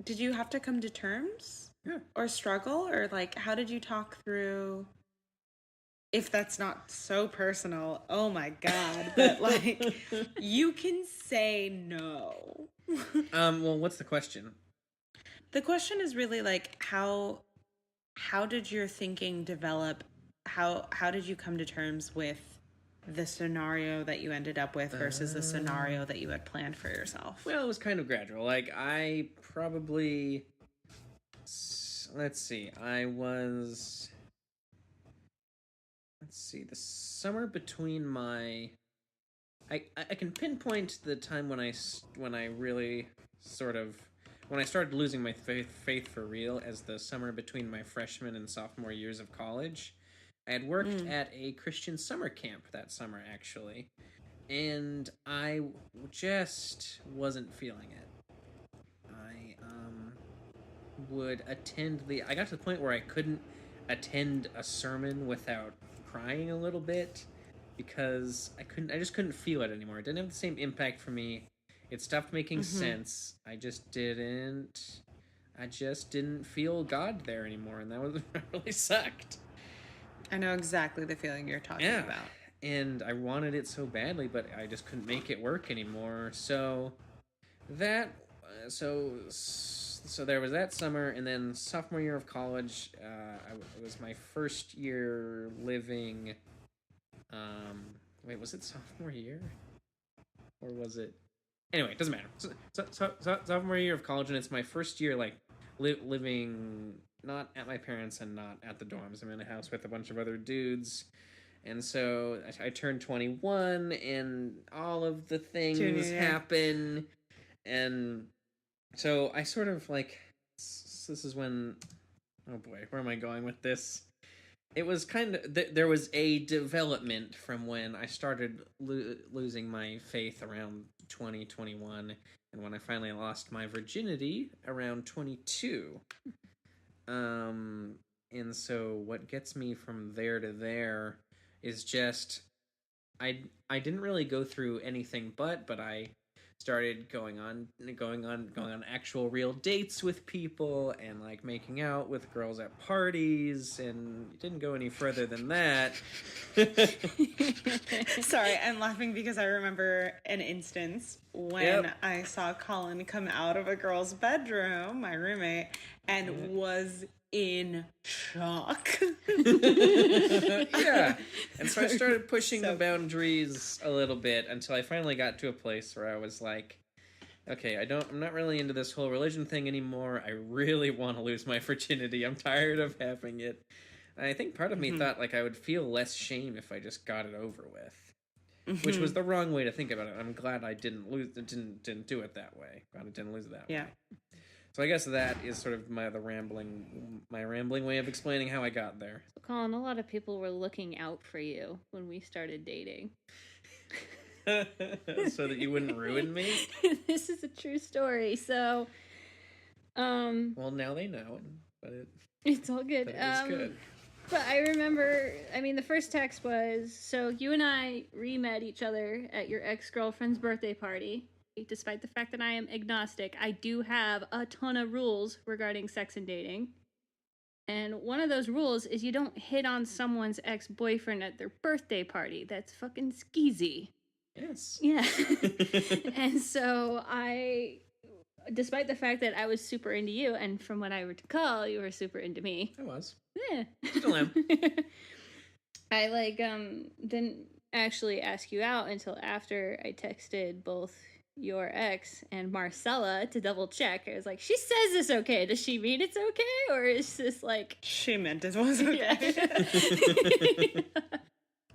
did you have to come to terms? Yeah. Or struggle? Or, like, how did you talk through, if that's not so personal, oh my God, but, like, you can say no. Well, what's the question? The question is really, like, how did your thinking develop? How did you come to terms with the scenario that you ended up with versus the scenario that you had planned for yourself? Well, it was kind of gradual. Like, I probably... Let's see. The summer between my... I can pinpoint the time when I really sort of... When I started losing my faith for real as the summer between my freshman and sophomore years of college. I had worked at a Christian summer camp that summer, actually, and I just wasn't feeling it. I would attend I got to the point where I couldn't attend a sermon without crying a little bit because I just couldn't feel it anymore. It didn't have the same impact for me. It stopped making sense. I just didn't feel God there anymore, and that really sucked. I know exactly the feeling you're talking about. And I wanted it so badly, but I just couldn't make it work anymore. So so there was that summer, and then sophomore year of college, it was my first year living. Wait, was it sophomore year, or was it? Anyway, it doesn't matter. So sophomore year of college, and it's my first year, like, living not at my parents' and not at the dorms. I'm in a house with a bunch of other dudes. And so I turned 21, and all of the things happen. And so I sort of, like, this is when... Oh boy, where am I going with this? It was kind of... There was a development from when I started losing my faith around 2021, and when I finally lost my virginity around 22. And so what gets me from there to there is just I didn't really go through anything but I started going on actual real dates with people and, like, making out with girls at parties, and it didn't go any further than that. Sorry, I'm laughing because I remember an instance when I saw Colin come out of a girl's bedroom, my roommate, and was in shock. Yeah. And so I started pushing the boundaries a little bit until I finally got to a place where I was like, okay, I'm not really into this whole religion thing anymore. I really want to lose my virginity. I'm tired of having it. And I think part of me thought, like, I would feel less shame if I just got it over with. Which was the wrong way to think about it. I'm glad I didn't do it that way. Glad I didn't lose it that way. So I guess that is sort of my rambling way of explaining how I got there. So, Colin, a lot of people were looking out for you when we started dating. So that you wouldn't ruin me? This is a true story. So, well, now they know, it's all good. But it was good. But I remember, the first text was, so you and I re-met each other at your ex-girlfriend's birthday party. Despite the fact that I am agnostic, I do have a ton of rules regarding sex and dating. And one of those rules is you don't hit on someone's ex-boyfriend at their birthday party. That's fucking skeezy. Yes. Yeah. And so despite the fact that I was super into you, and from what I recall, you were super into me. I was. Yeah. Still am. I didn't actually ask you out until after I texted both your ex and Marcella to double check. I was like, she says it's okay. Does she mean it's okay? Or is this like... She meant it was okay.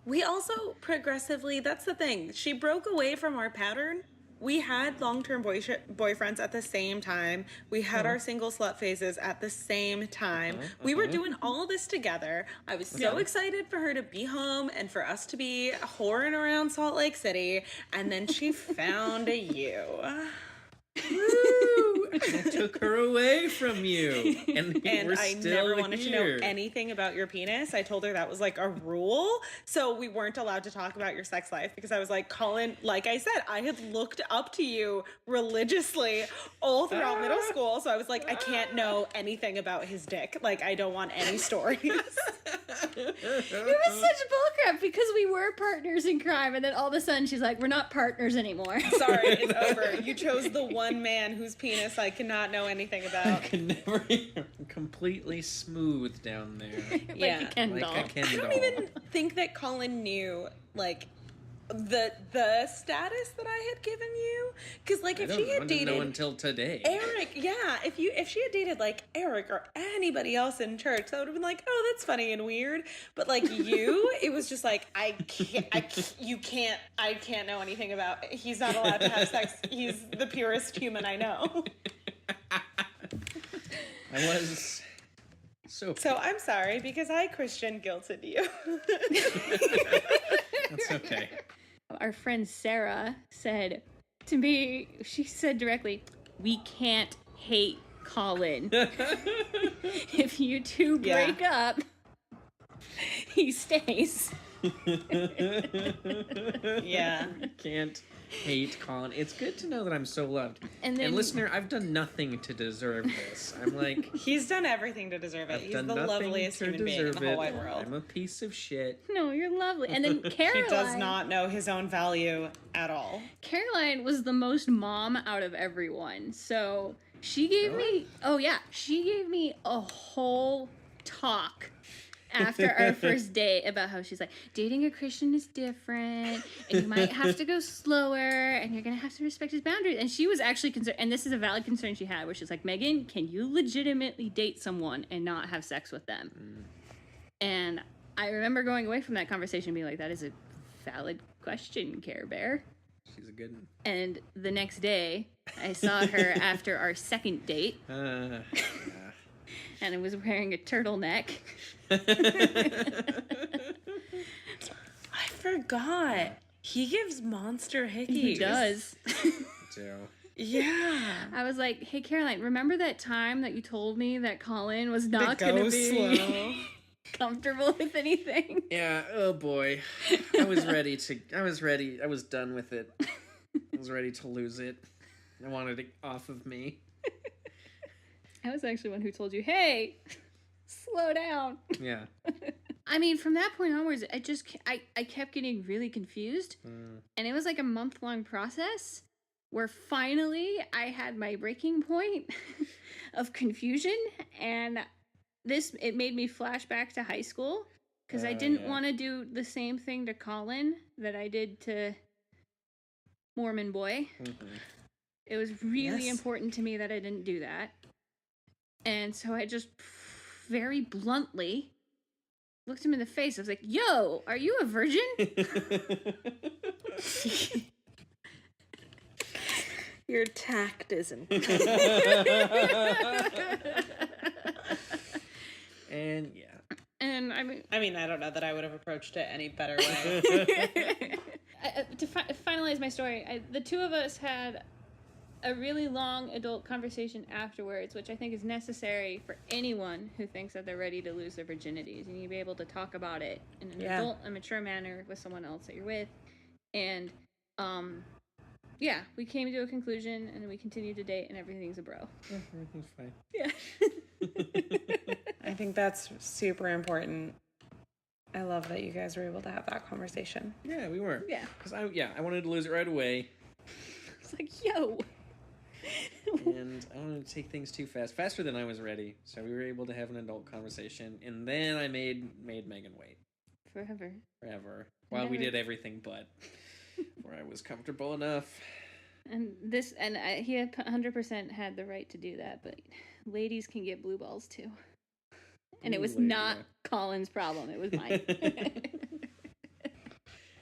We also progressively, that's the thing. She broke away from our pattern. We had long-term boyfriends at the same time. We had our single slut phases at the same time. We were doing all this together. I was so excited for her to be home and for us to be whoring around Salt Lake City. And then she found you. Woo! I took her away from you. And I never wanted to know anything about your penis. I told her that was like a rule. So we weren't allowed to talk about your sex life because I was like, Colin, like I said, I had looked up to you religiously all throughout middle school. So I was like, I can't know anything about his dick. Like, I don't want any stories. It was such bullcrap because we were partners in crime, and then all of a sudden she's like, we're not partners anymore. Sorry, it's over. You chose the one man whose penis I cannot know anything about. I can never completely smooth down there. Like a Ken doll. Like a Ken I don't doll. even think that Colin knew, like, the status that I had given you. Because, like, if she had dated... I didn't know until today. Eric, yeah, if she had dated, like, Eric or anybody else in church, that would have been like, oh, that's funny and weird. But, like, you, it was just like, I can't know anything about... He's not allowed to have sex. He's the purest human I know. I was... So I'm sorry, because I Christian guilted you. That's okay. Our friend Sarah said to me, she said directly, we can't hate Colin. If you two break up, he stays. Yeah. Can't hate Colin. It's good to know that I'm so loved. And listener, I've done nothing to deserve this. I'm like... He's done everything to deserve it. He's the loveliest human being in the whole wide world. I'm a piece of shit. No, you're lovely. And then Caroline... He does not know his own value at all. Caroline was the most mom out of everyone. So she gave me... Oh, yeah. She gave me a whole talk after our first date about how she's like, dating a Christian is different, and you might have to go slower, and you're gonna have to respect his boundaries. And she was actually concerned, and this is a valid concern she had, where she's like, Megan, can you legitimately date someone and not have sex with them? And I remember going away from that conversation being like, that is a valid question, Care Bear. She's a good one. And the next day, I saw her after our second date, Yeah. and I was wearing a turtleneck. I forgot. He gives monster hickeys. He does. So, Yeah. I was like, hey, Caroline, remember that time that you told me that Colin was not going to be slow. comfortable with anything? yeah, oh boy. I was done with it. I was ready to lose it. I wanted it off of me. I was actually one who told you, hey, slow down. Yeah. I mean, from that point onwards, I kept getting really confused. And it was like a month-long process where finally I had my breaking point of confusion. And it made me flash back to high school because I didn't want to do the same thing to Colin that I did to Mormon Boy. Mm-hmm. It was really important to me that I didn't do that. And so I just very bluntly looked him in the face. I was like, yo, are you a virgin? Your tact isn't. And yeah. And I mean, I don't know that I would have approached it any better way. to finalize my story, the two of us had a really long adult conversation afterwards, which I think is necessary for anyone who thinks that they're ready to lose their virginities. You need to be able to talk about it in an adult and mature manner with someone else that you're with. And, we came to a conclusion, and we continued to date, and everything's a bro. Yeah, everything's fine. Yeah. I think that's super important. I love that you guys were able to have that conversation. Yeah, we were. Yeah. Because I wanted to lose it right away. It's like, yo. And I wanted to take things too fast. Faster than I was ready. So we were able to have an adult conversation. And then I made Megan wait. Forever. While we did everything but. Where I was comfortable enough. And he had 100% had the right to do that, but ladies can get blue balls too. And it was not Colin's problem. It was mine.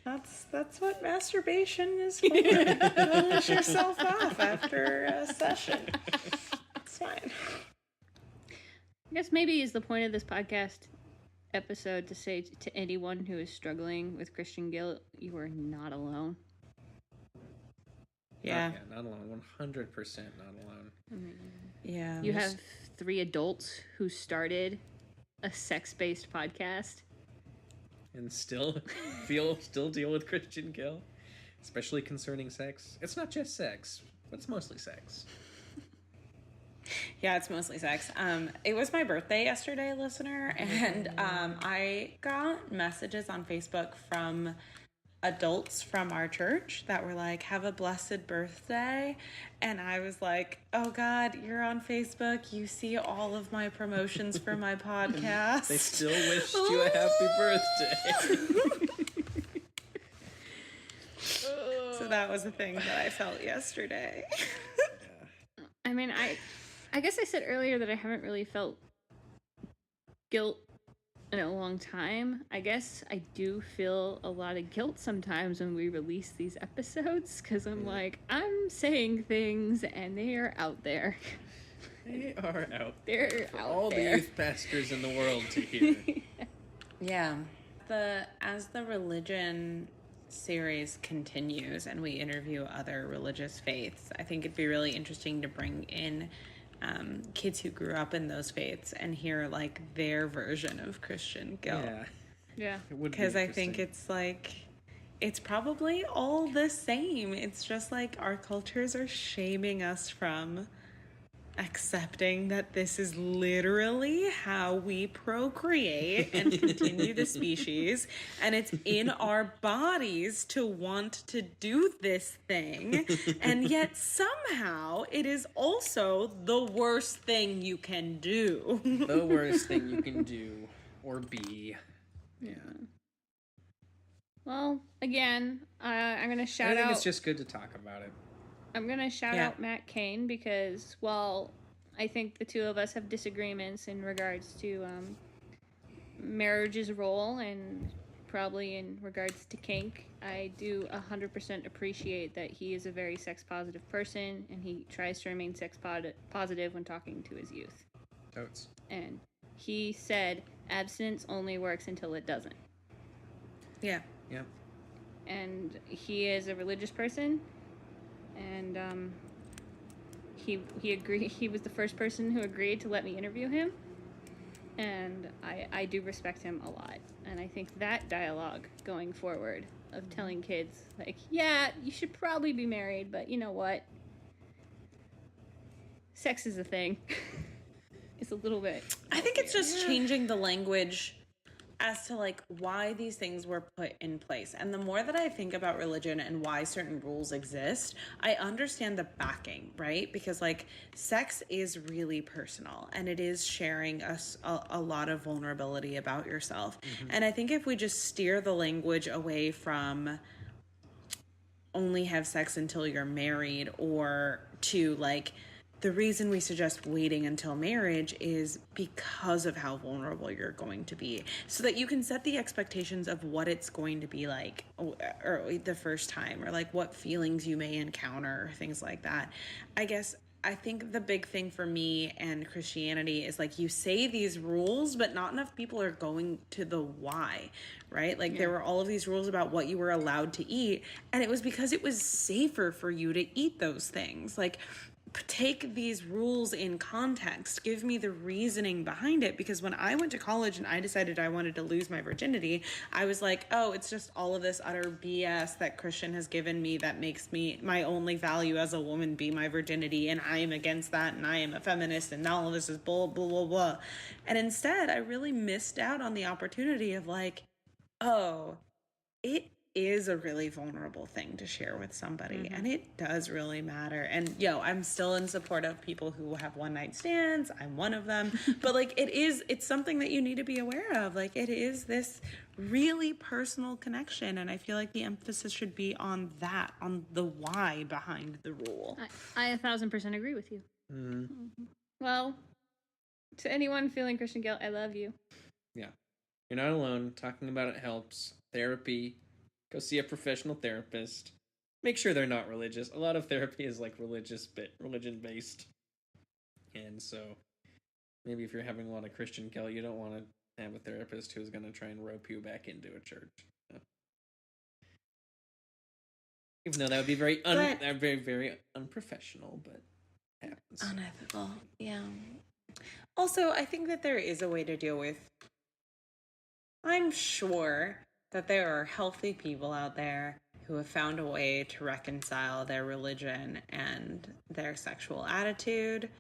That's what masturbation is for. Finish yourself off after a session. It's fine. I guess maybe is the point of this podcast episode to say to anyone who is struggling with Christian guilt, you are not alone. Yeah. Not alone. 100% not alone. Yeah. You have 3 adults who started a sex-based podcast. And still deal with Christian guilt. Especially concerning sex. It's not just sex, but it's mostly sex. Yeah, it's mostly sex. It was my birthday yesterday, listener, and I got messages on Facebook from adults from our church that were like, have a blessed birthday. And I was like, oh God, you're on Facebook. You see all of my promotions for my podcast. They still wished you a happy birthday. So that was a thing that I felt yesterday. I mean, I guess I said earlier that I haven't really felt guilt in a long time. I guess I do feel a lot of guilt sometimes when we release these episodes, because I'm like, I'm saying things and they are out there. They are out They're for out all there. the youth pastors in the world to hear. Yeah. As the religion series continues and we interview other religious faiths, I think it'd be really interesting to bring in kids who grew up in those faiths and hear like their version of Christian guilt. Yeah. Because I think it's like, it's probably all the same. It's just like our cultures are shaming us from accepting that this is literally how we procreate and continue the species, and it's in our bodies to want to do this thing, and yet somehow it is also the worst thing you can do. The worst thing you can do or be. Yeah. Well, again, I'm going to shout I think out... it's just good to talk about it. I'm going to shout out Matt Cain because, while I think the two of us have disagreements in regards to marriage's role and probably in regards to kink, I do 100% appreciate that he is a very sex-positive person and he tries to remain sex-positive when talking to his youth. Totes. And he said abstinence only works until it doesn't. Yeah. Yeah. And he is a religious person. And he agreed. He was the first person who agreed to let me interview him, and I do respect him a lot. And I think that dialogue going forward of telling kids like, yeah, you should probably be married, but you know what, sex is a thing. It's a little bit. I think it's just changing the language as to like why these things were put in place. And the more that I think about religion and why certain rules exist, I understand the backing, right? Because like sex is really personal and it is sharing a lot of vulnerability about yourself. Mm-hmm. And I think if we just steer the language away from only have sex until you're married, or to like, the reason we suggest waiting until marriage is because of how vulnerable you're going to be, so that you can set the expectations of what it's going to be like or the first time, or like what feelings you may encounter, things like that. I think the big thing for me and Christianity is like, you say these rules, but not enough people are going to the why, right? Like there were all of these rules about what you were allowed to eat, and it was because it was safer for you to eat those things. Like, take these rules in context, give me the reasoning behind it, because when I went to college and I decided I wanted to lose my virginity, I was like, oh, it's just all of this utter BS that Christian has given me that makes me my only value as a woman be my virginity, and I am against that, and I am a feminist, and all of this is blah blah blah blah. And instead I really missed out on the opportunity of like, oh, it is a really vulnerable thing to share with somebody, and it does really matter. And I'm still in support of people who have one night stands. I'm one of them. But like, it's something that you need to be aware of. Like, it is this really personal connection, and I feel like the emphasis should be on that, on the why behind the rule. I 1,000% agree with you. Well, to anyone feeling Christian guilt, I love you. Yeah. You're not alone. Talking about it helps. Therapy. Go see a professional therapist. Make sure they're not religious. A lot of therapy is like religion based. And so maybe if you're having a lot of Christian guilt, you don't want to have a therapist who's going to try and rope you back into a church. Even though that would be very, very unprofessional, but happens. Unethical. Yeah. Also, I think that there is a way to deal with. I'm sure that there are healthy people out there who have found a way to reconcile their religion and their sexual attitude.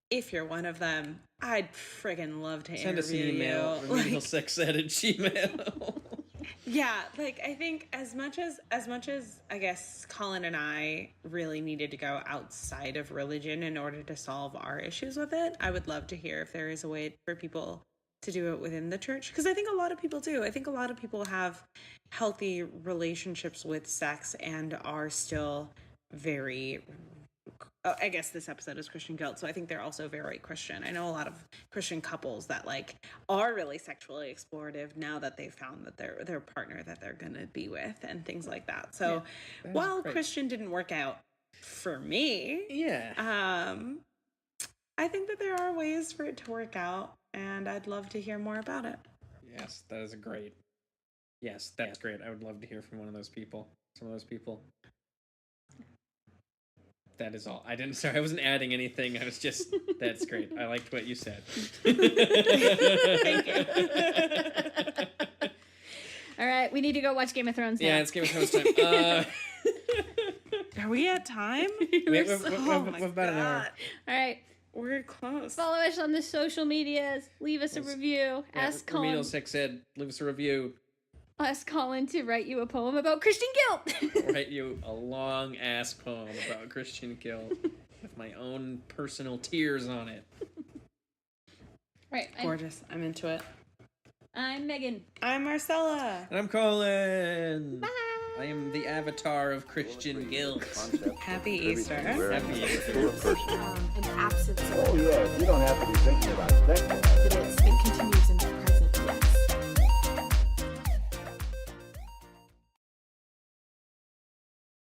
If you're one of them, I'd friggin' love to Send us an interview email, you. reeeaalll@gmail. Yeah, like, I think as much as I guess Colin and I really needed to go outside of religion in order to solve our issues with it, I would love to hear if there is a way for people to do it within the church, because I think a lot of people do. I think a lot of people have healthy relationships with sex and are still very, I guess this episode is Christian guilt, so I think they're also very Christian. I know a lot of Christian couples that like are really sexually explorative now that they've found that their partner that they're gonna be with and things like that. So while great. Christian didn't work out for me, I think that there are ways for it to work out, and I'd love to hear more about it. Yes, that is great. Yes, that's great. I would love to hear from one of those people. Some of those people. That is all. I wasn't adding anything. I was just, that's great. I liked what you said. Thank you. All right, we need to go watch Game of Thrones now. Yeah, it's Game of Thrones time. Are we at time? We've about an hour. All right. We're close. Follow us on the social medias. Leave us a review. Ask Colin. Remedial Sex said, leave us a review. Ask Colin to write you a poem about Christian guilt. Write you a long ass poem about Christian guilt with my own personal tears on it. Right. Gorgeous. I'm into it. I'm Megan. I'm Marcella. And I'm Colin. Bye. I am the avatar of Christian guilt. Happy Easter. Happy Easter. An absence of Oh, yeah, you don't have to be thinking about sex. evidence that continues in